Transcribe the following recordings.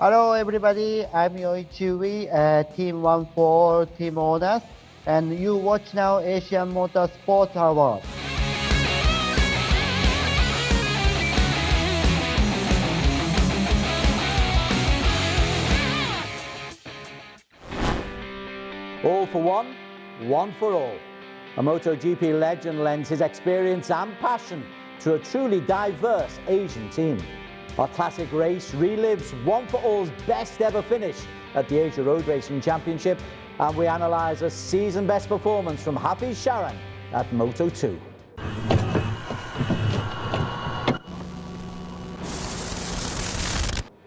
Hello everybody, I'm Youichi Ui, Team 14 team owners, and you watch now Asia Motorsports Hour. All for one for all. A MotoGP legend lends his experience and passion to a truly diverse Asian team. Our classic race relives one for all's best ever finish at the Asia Road Racing Championship, and we analyse a season best performance from Hafiz Sharan at Moto2.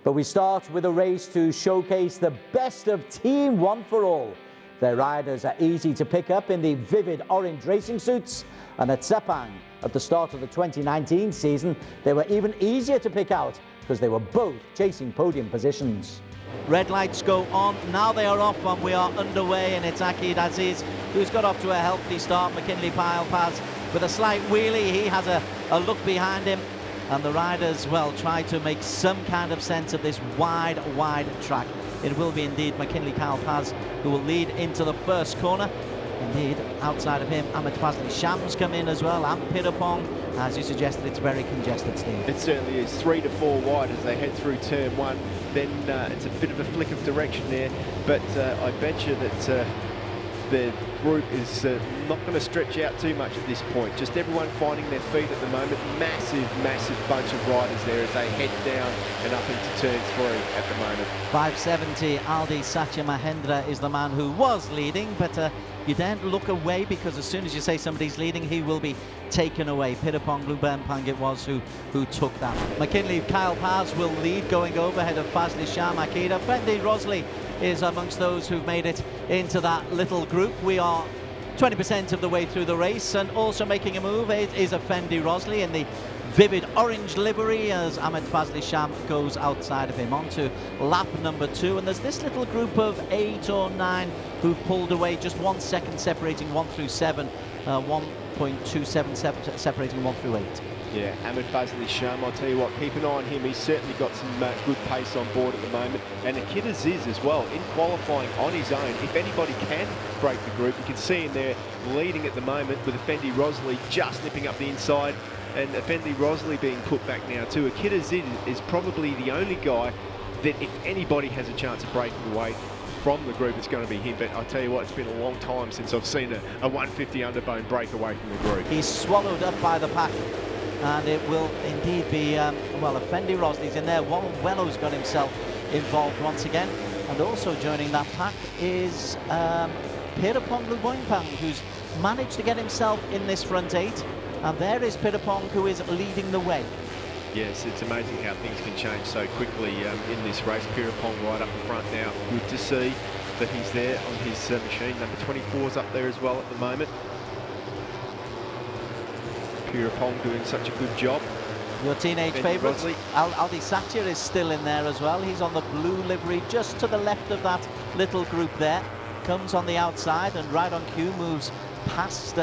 But we start with a race to showcase the best of Team One for All. Their riders are easy to pick up in the vivid orange racing suits, and at Sepang, at the start of the 2019 season, they were even easier to pick out because they were both chasing podium positions. Red lights go on, now they are off and we are underway, and it's Akid Aziz who's got off to a healthy start. McKinley Pyle Paz with a slight wheelie, he has a look behind him, and the riders, well, try to make some kind of sense of this wide track. It will be indeed McKinley Kyle Paz who will lead into the first corner. Indeed, outside of him, Ahmed Fazli Shams come in as well, and Pirapong. As you suggested, it's very congested, Steve. It certainly is. 3 to 4 wide as they head through turn 1. Then it's a bit of a flick of direction there, but I bet you that the group is not going to stretch out too much at this point. Just everyone finding their feet at the moment. Massive bunch of riders there as they head down and up into turn 3 at the moment. 570, Aldi Satya Mahendra is the man who was leading, but you don't look away, because as soon as you say somebody's leading, he will be taken away. Pirapong Lubenpang it was who took that. McKinley Kyle Paz will lead, going over ahead of Fazli Sham Akida. Fendi Rosley is amongst those who've made it into that little group. We are 20% of the way through the race, and also making a move is a Fendi Rosley in the vivid orange livery as Ahmed Fazli Sham goes outside of him onto lap number 2, and there's this little group of 8 or 9 who've pulled away, just 1 second separating 1 through 7, 1.27 separating 1 through 8. Yeah, Ahmed Fazli Sham, I'll tell you what, keep an eye on him. He's certainly got some good pace on board at the moment. And Akid Aziz as well, in qualifying on his own. If anybody can break the group, you can see him there leading at the moment with Effendi Rosley just nipping up the inside. And Effendi Rosley being put back now too. Akid Aziz is probably the only guy that, if anybody has a chance of breaking away from the group, it's going to be him. But I'll tell you what, it's been a long time since I've seen a 150 underbone break away from the group. He's swallowed up by the pack, and it will indeed be, well, Effendi Rosley's in there. Warren Wello's got himself involved once again, and also joining that pack is Pirapong Lubenpang, who's managed to get himself in this front 8. And there is Pirapong, who is leading the way. Yes, it's amazing how things can change so quickly in this race. Pirapong right up the front now. Good to see that he's there on his machine. Number 24's up there as well at the moment. Pirapong doing such a good job. Your teenage favourite, Aldi Satya, is still in there as well. He's on the blue livery just to the left of that little group there. Comes on the outside and right on cue moves past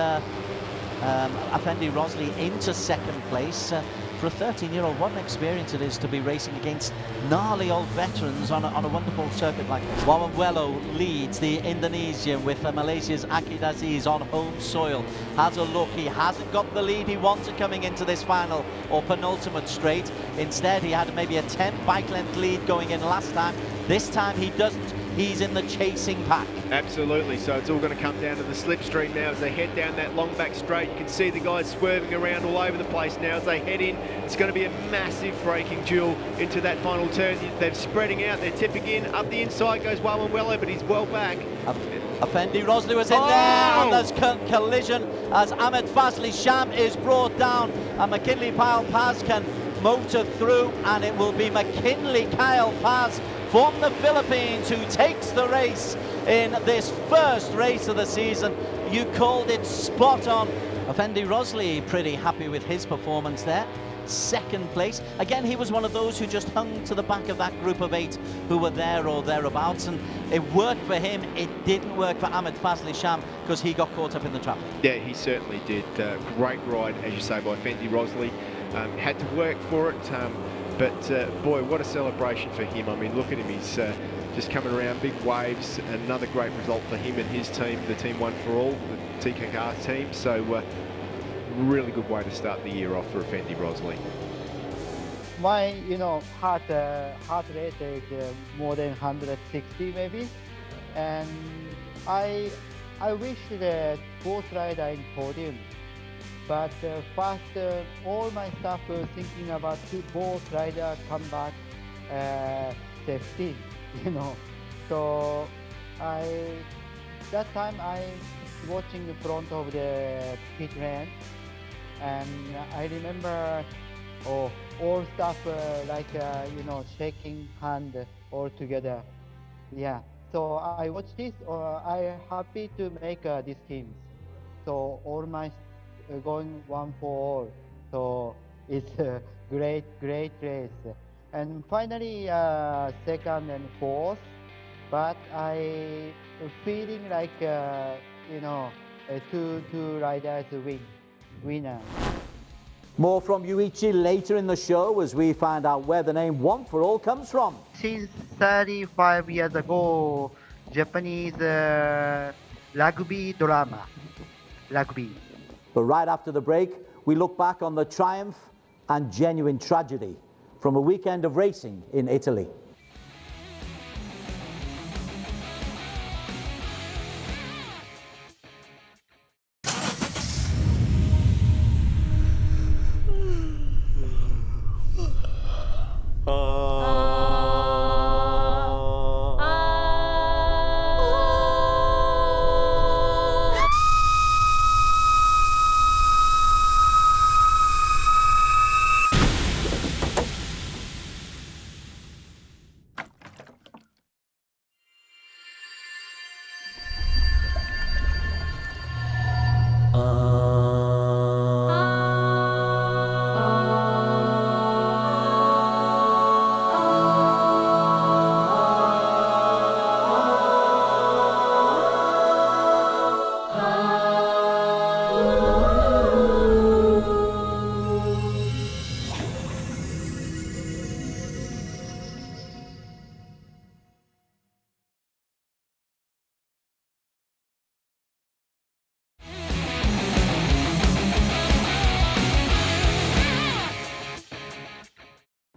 Effendi Rosley into second place. For a 13-year-old, what an experience it is to be racing against gnarly old veterans on a wonderful circuit like this. Warren Wello leads the Indonesian with Malaysia's Akid Aziz on home soil. Has a look, he hasn't got the lead he wanted coming into this final or penultimate straight. Instead, he had maybe a 10 bike length lead going in last time. This time he doesn't. He's in the chasing pack. Absolutely, so it's all going to come down to the slipstream now as they head down that long back straight. You can see the guys swerving around all over the place now as they head in. It's going to be a massive braking duel into that final turn. They're spreading out, they're tipping in. Up the inside goes Warren Wello, but he's well back. Effendi Rosley was in there, and there's collision as Ahmed Fazli Sham is brought down, and McKinley Pyle Paz can motor through, and it will be McKinley Kyle Paz from the Philippines who takes the race in this first race of the season. You called it spot on. Effendi Rosley pretty happy with his performance there. Second place. Again, he was one of those who just hung to the back of that group of 8 who were there or thereabouts, and it worked for him. It didn't work for Ahmed Fazli Sham because he got caught up in the traffic. Yeah, he certainly did. Great ride, as you say, by Effendi Rosley. Had to work for it. But boy, what a celebration for him. I mean, look at him, he's just coming around, big waves. Another great result for him and his team, the Team One for All, the TKR team. So really good way to start the year off for Effendi Rosley. My, heart rate is more than 160 maybe, and I wish that both riders in podium. But first, all my staff were thinking about both riders come back safety, So that time I watching the front of the pit lane, and I remember all staff shaking hand all together. Yeah. So I watched this. I happy to make this team. So all my going 1 for all. So it's a great race. And finally second and fourth. But I feeling like two riders winner. More from Youichi later in the show as we find out where the name One for All comes from. Since 35 years ago, Japanese rugby drama. Rugby. But right after the break, we look back on the triumph and genuine tragedy from a weekend of racing in Italy.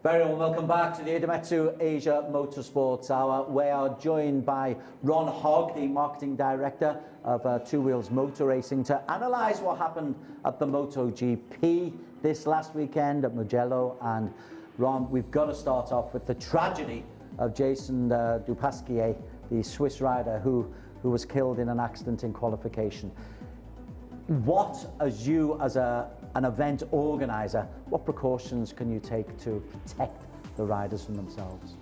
Very well, welcome back to the Idemitsu Asia Motorsports Hour. We are joined by Ron Hogg, the Marketing Director of Two Wheels Motor Racing, to analyse what happened at the MotoGP this last weekend at Mugello. And Ron, we've got to start off with the tragedy of Jason Dupasquier, the Swiss rider who was killed in an accident in qualification. What, as an event organizer, what precautions can you take to protect the riders from themselves?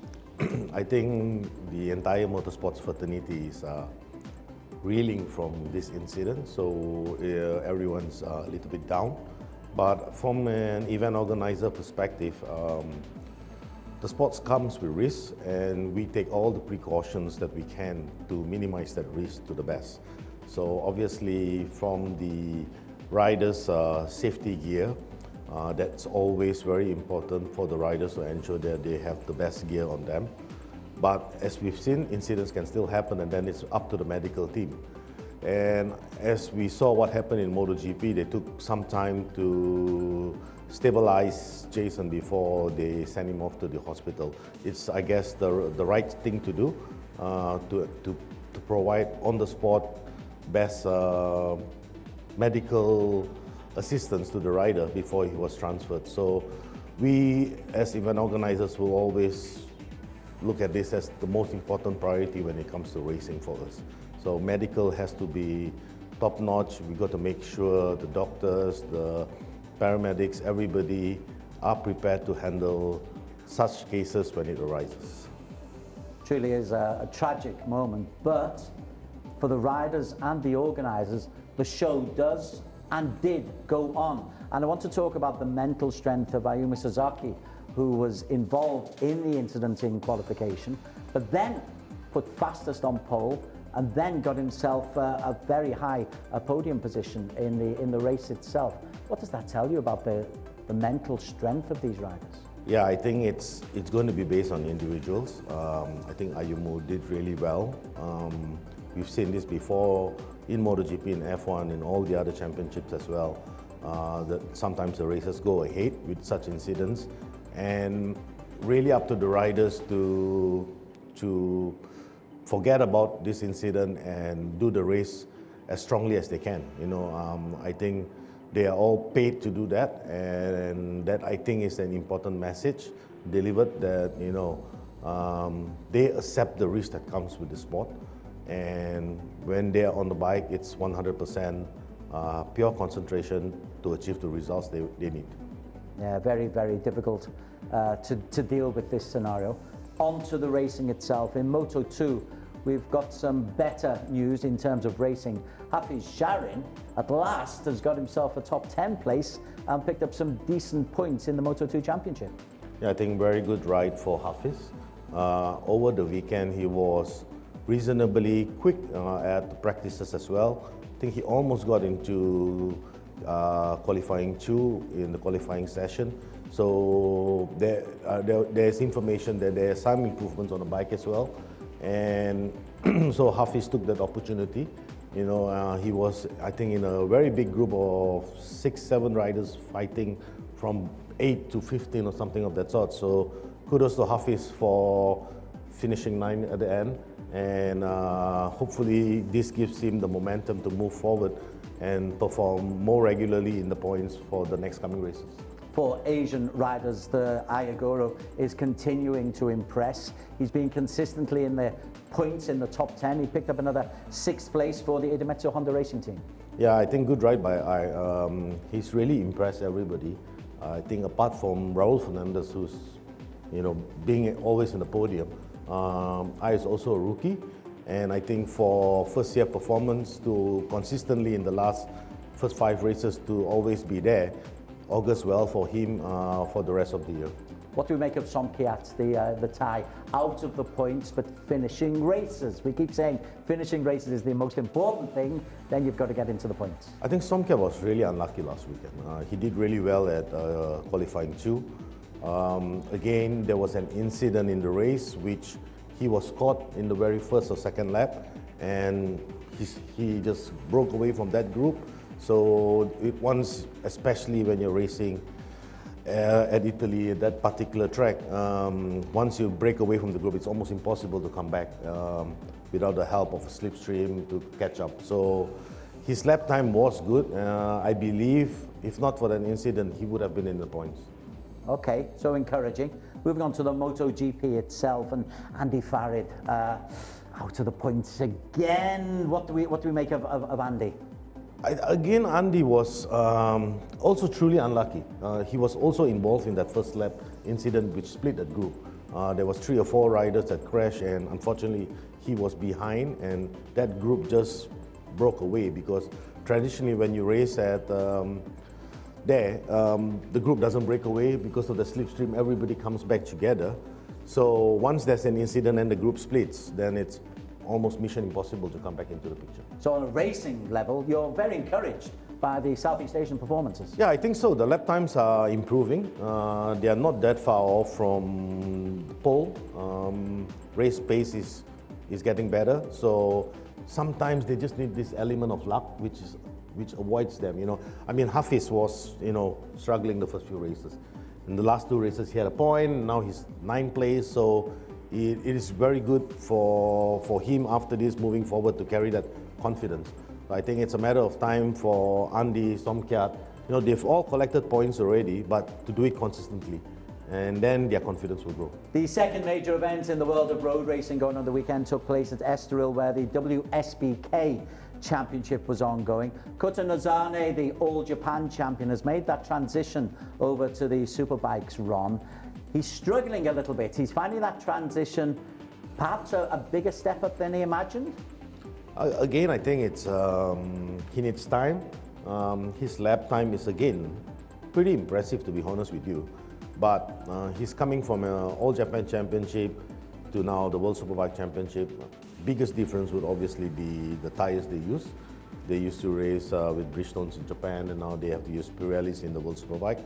I think the entire motorsports fraternity is reeling from this incident, so everyone's a little bit down. But from an event organizer perspective, the sports comes with risks, and we take all the precautions that we can to minimize that risk to the best. So obviously from the riders' safety gear, that's always very important for the riders to ensure that they have the best gear on them. But as we've seen, incidents can still happen, and then it's up to the medical team. And as we saw what happened in MotoGP, they took some time to stabilize Jason before they sent him off to the hospital. It's, I guess, the right thing to do, to provide on-the-spot best medical assistance to the rider before he was transferred. So we, as event organizers, will always look at this as the most important priority when it comes to racing for us. So medical has to be top-notch. We've got to make sure the doctors, the paramedics, everybody are prepared to handle such cases when it arises. Truly is a tragic moment, but for the riders and the organisers, the show does and did go on. And I want to talk about the mental strength of Ayumu Sasaki, who was involved in the incident in qualification, but then put fastest on pole and then got himself a very high podium position in the race itself. What does that tell you about the mental strength of these riders? Yeah, I think it's going to be based on individuals. I think Ayumu did really well. We've seen this before in MotoGP, in F1, in all the other championships as well. That sometimes the racers go ahead with such incidents, and really up to the riders to forget about this incident and do the race as strongly as they can. I think they are all paid to do that, and that I think is an important message delivered, that they accept the risk that comes with the sport, and when they are on the bike, it's 100% pure concentration to achieve the results they need. Yeah, very, very difficult to deal with this scenario. On to the racing itself. In Moto 2, we've got some better news in terms of racing. Hafiz Sharin, at last, has got himself a top 10 place and picked up some decent points in the Moto 2 Championship. Yeah, I think very good ride for Hafiz. Over the weekend, he was reasonably quick at the practices as well. I think he almost got into qualifying 2 in the qualifying session. So there's information that there are some improvements on the bike as well. And so Hafiz took that opportunity. He was, I think, in a very big group of 6-7 riders fighting from 8 to 15 or something of that sort. So kudos to Hafiz for finishing 9 at the end. And hopefully this gives him the momentum to move forward and perform more regularly in the points for the next coming races. For Asian riders, the Ayagoro is continuing to impress. He's been consistently in the points in the top 10. He picked up another 6th place for the Idemitsu Honda Racing Team. Yeah, I think good ride by Ai. He's really impressed everybody. I think apart from Raul Fernandez, who's being always in the podium, Ai is also a rookie. And I think for first year performance to consistently in the first 5 races to always be there, augurs well for him for the rest of the year. What do we make of Somkiat, the Thai, out of the points but finishing races? We keep saying finishing races is the most important thing, then you've got to get into the points. I think Somkiat was really unlucky last weekend. He did really well at qualifying 2. Again, there was an incident in the race which he was caught in the very first or second lap, and he just broke away from that group. So once, especially when you're racing at Italy, at that particular track, once you break away from the group, it's almost impossible to come back without the help of a slipstream to catch up. So his lap time was good. I believe, if not for that incident, he would have been in the points. Okay, so encouraging. Moving on to the MotoGP itself, and Andy Farid out of the points again. What do we make of Andy? Again, Andy was also truly unlucky. He was also involved in that first lap incident which split that group. There was 3 or 4 riders that crashed, and unfortunately he was behind, and that group just broke away, because traditionally when you race at the group doesn't break away because of the slipstream. Everybody comes back together. So once there's an incident and the group splits, then it's almost mission impossible to come back into the picture. So on a racing level, you're very encouraged by the Southeast Asian performances. Yeah, I think so. The lap times are improving. They are not that far off from the pole. Race pace is getting better. So sometimes they just need this element of luck, which avoids them. I mean, Hafiz was struggling the first few races. In the last 2 races, he had a point. Now he's 9th place. So it is very good for him after this moving forward to carry that confidence. I think it's a matter of time for Andy, Somkiat. They've all collected points already, but to do it consistently, and then their confidence will grow. The second major event in the world of road racing going on the weekend took place at Estoril, where the WSBK Championship was ongoing. Kota Nozane, the All Japan champion, has made that transition over to the Superbikes run. He's struggling a little bit. He's finding that transition perhaps a bigger step up than he imagined. Again, I think it's he needs time. His lap time is again pretty impressive, to be honest with you. But he's coming from an All Japan Championship to now the World Superbike Championship. Biggest difference would obviously be the tires they use. They used to race with Bridgestones in Japan, and now they have to use Pirellis in the World Superbike.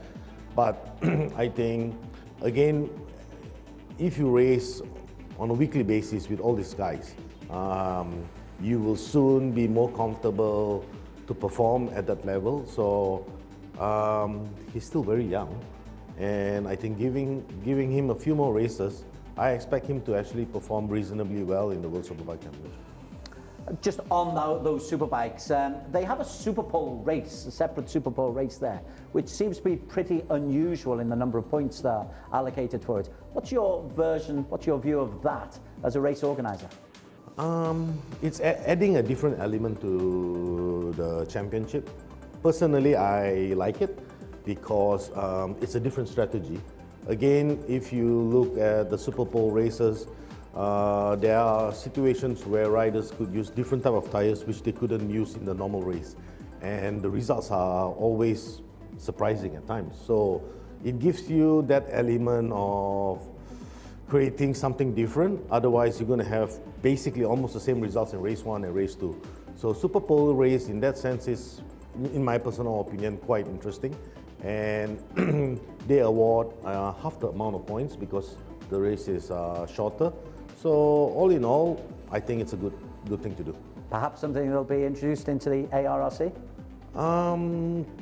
But I think again, if you race on a weekly basis with all these guys, you will soon be more comfortable to perform at that level. So he's still very young, and I think giving him a few more races, I expect him to actually perform reasonably well in the World Superbike Championship. Just on those superbikes, they have a Superpole race, a separate Superpole race there, which seems to be pretty unusual in the number of points that are allocated for it. What's your view of that as a race organizer? It's adding a different element to the championship. Personally, I like it because it's a different strategy. Again, if you look at the Superpole races, there are situations where riders could use different type of tires which they couldn't use in the normal race, and the results are always surprising at times. So it gives you that element of creating something different. Otherwise, you're going to have basically almost the same results in race 1 and race 2. So Superpole race in that sense is, in my personal opinion, quite interesting, and they award half the amount of points because the race is shorter. So all in all, I think it's a good thing to do. Perhaps something that'll be introduced into the ARRC?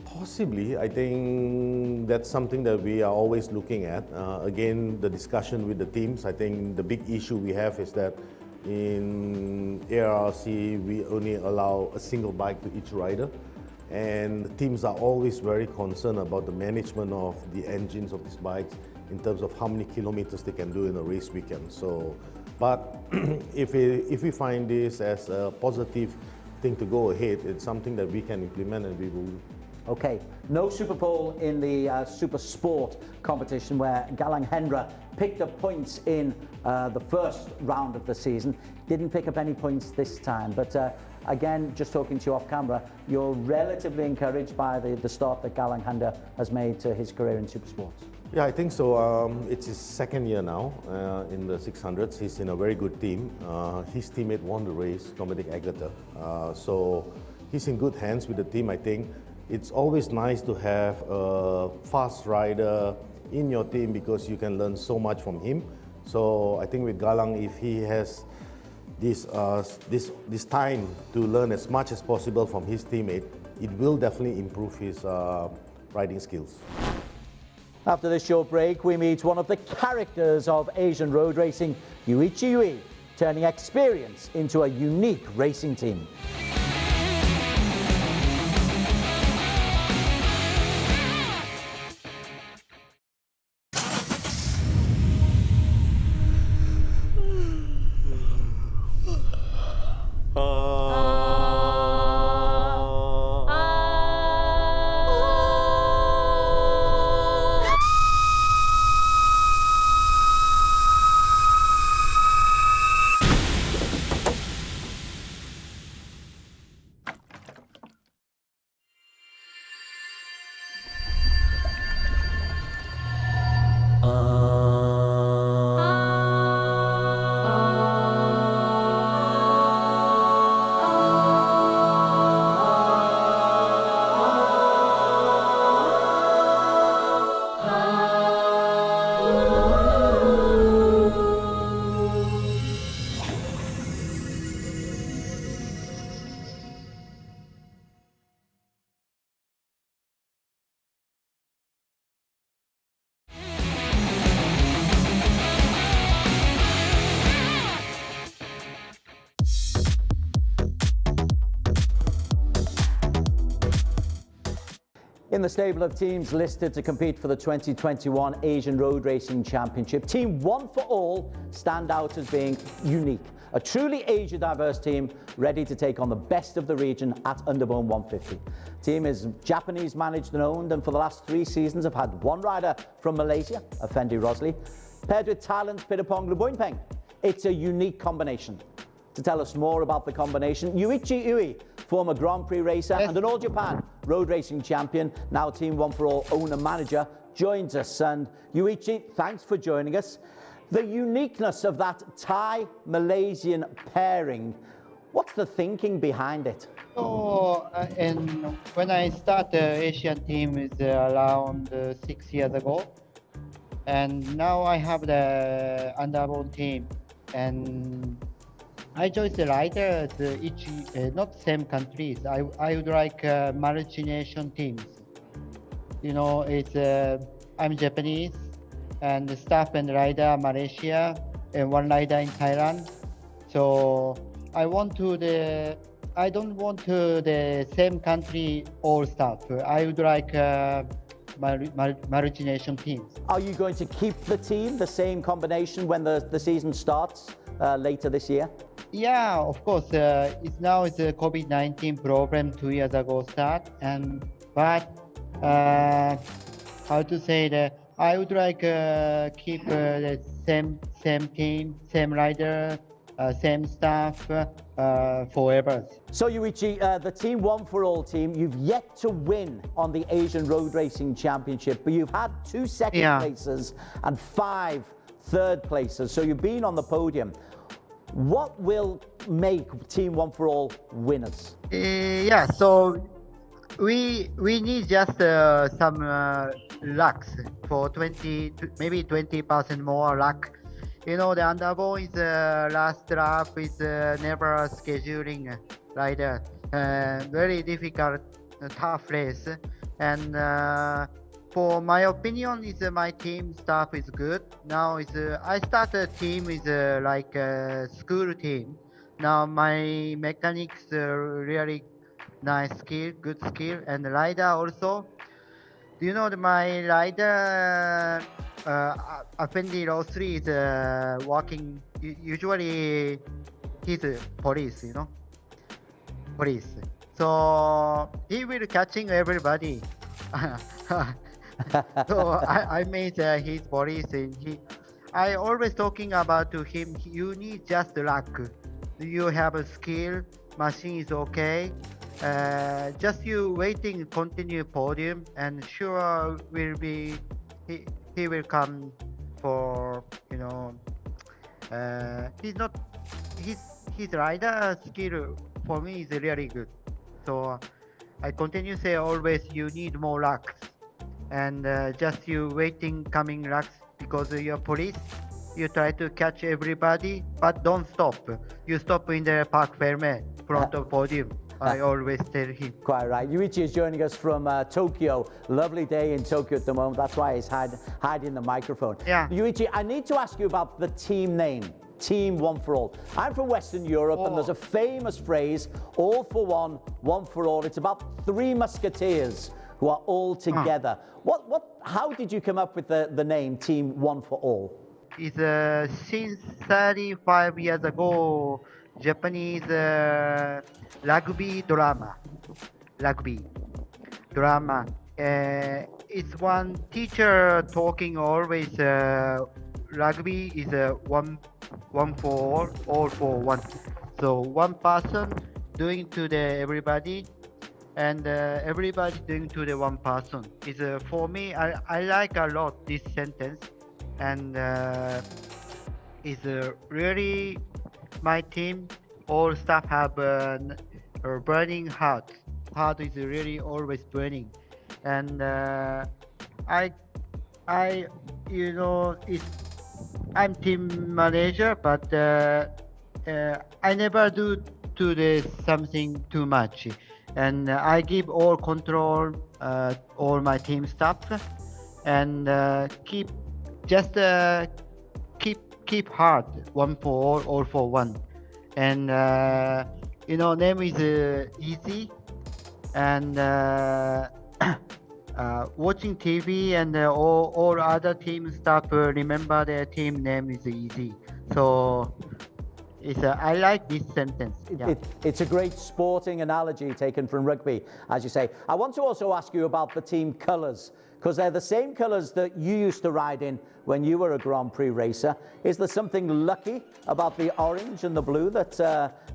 Possibly. I think that's something that we are always looking at. Again, the discussion with the teams, I think the big issue we have is that in ARRC, we only allow a single bike to each rider. And the teams are always very concerned about the management of the engines of these bikes in terms of how many kilometers they can do in a race weekend. So, but if we find this as a positive thing to go ahead, it's something that we can implement and we will. Okay, no Superpole in the Super Sport competition where Galang Hendra picked up points in the first round of the season. Didn't pick up any points this time, but again, just talking to you off camera, you're relatively encouraged by the start that Galang Hendra has made to his career in Super Sports. Yeah, I think so. It's his second year now in the 600s. He's in a very good team. His teammate won the race, Dominic Agutter. So he's in good hands with the team, I think. It's always nice to have a fast rider in your team because you can learn so much from him. So I think with Galang, if he has this time to learn as much as possible from his teammate, it will definitely improve his riding skills. After this short break, we meet one of the characters of Asian road racing, Youichi Ui, turning experience into a unique racing team. In the stable of teams listed to compete for the 2021 Asian Road Racing Championship, Team One for All stand out as being unique. A truly Asia diverse team ready to take on the best of the region at Underbone 150. Team is Japanese managed and owned, and for the last 3 seasons have had one rider from Malaysia, Effendi Rosley, paired with Thailand's Pirapong Luboinpeng. It's a unique combination. To tell us more about the combination, Youichi Ui, former Grand Prix racer and an All-Japan road racing champion, now Team One for All owner-manager, joins us. And Youichi, thanks for joining us. The uniqueness of that Thai-Malaysian pairing, what's the thinking behind it? So, and when I started the Asian team is around 6 years ago. and now I have the underborn team, and I chose the riders each not same countries. I would like multi-nation teams. It's I'm Japanese, and the staff and rider Malaysia, and one rider in Thailand. So I don't want to the same country all staff. I would like multi-nation teams. Are you going to keep the team, the same combination, when the season starts later this year? Yeah, of course. It's a COVID-19 problem 2 years ago but how to say that I would like keep the same team, same rider, same staff forever. So Youichi, the Team One for All team, you've yet to win on the Asian Road Racing Championship, but you've had 2 second places and 5 third places, so you've been on the podium. What will make Team One for All winners? So we need just some luck for 20, maybe 20% more luck. The underborn is last lap is never scheduling rider. Very difficult, tough race. And for my opinion, is my team staff is good. Now I start a team is like a school team. Now my mechanics really nice skill, good skill, and rider also. Do you know my rider Effendi Rosri is working? Usually he's a police, police. So he will catching everybody. So I made his police. I always talking about to him. You need just luck. You have a skill. Machine is okay. Just you waiting, continue podium, and sure will be he will come for he's not his rider skill for me is really good. So I continue say always you need more luck, and just you waiting coming luck because you're police. You try to catch everybody, but don't stop. You stop in the Park Ferme front of podium. I always tell him. Quite right. Youichi is joining us from Tokyo. Lovely day in Tokyo at the moment. That's why he's hiding the microphone. Yeah. Yuichi, I need to ask you about the team name, Team One for All. I'm from Western Europe, and there's a famous phrase, all for one, one for all. It's about 3 musketeers who are all together. How did you come up with the name Team One for All? It's since 35 years ago, Japanese rugby drama. It's one teacher talking always. Rugby is one for all for one. So one person doing to the everybody, and everybody doing to the one person. Is for me. I like a lot this sentence, and is really. My team, all staff have a burning heart. Heart is really always burning, and I'm team manager, but I never do to the something too much, and I give all control all my team staff, and keep hard, one for all for one, and name is easy, and watching TV and all other team stuff remember their team name is easy. So I like this sentence. It's a great sporting analogy taken from rugby, as you say. I want to also ask you about the team colours, because they're the same colours that you used to ride in when you were a Grand Prix racer. Is there something lucky about the orange and the blue that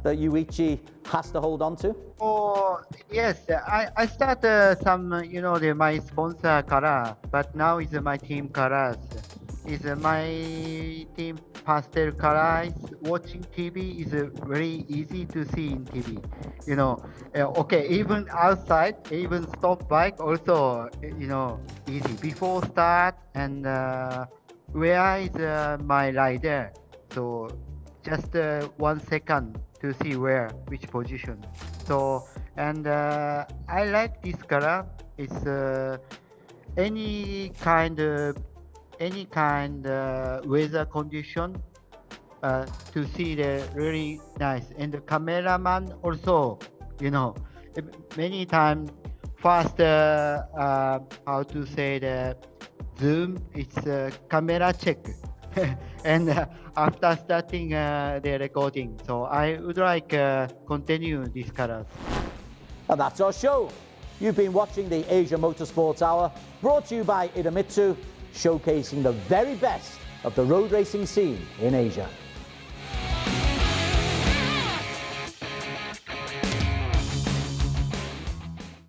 Youichi has to hold on to? Oh yes, I start my sponsor color, but now is my team colors. Is my team pastel colors. Watching TV is very easy to see in TV. Okay, even outside, even stop bike also, easy. Before start and where is my rider? So just 1 second to see which position. So, and I like this color. It's any kind weather condition to see the really nice. And the cameraman also, many times first how to say the zoom, it's camera check. And after starting the recording, so I would like continue these colors. And that's our show. You've been watching the Asia Motorsports Hour, brought to you by Idemitsu, showcasing the very best of the road racing scene in Asia.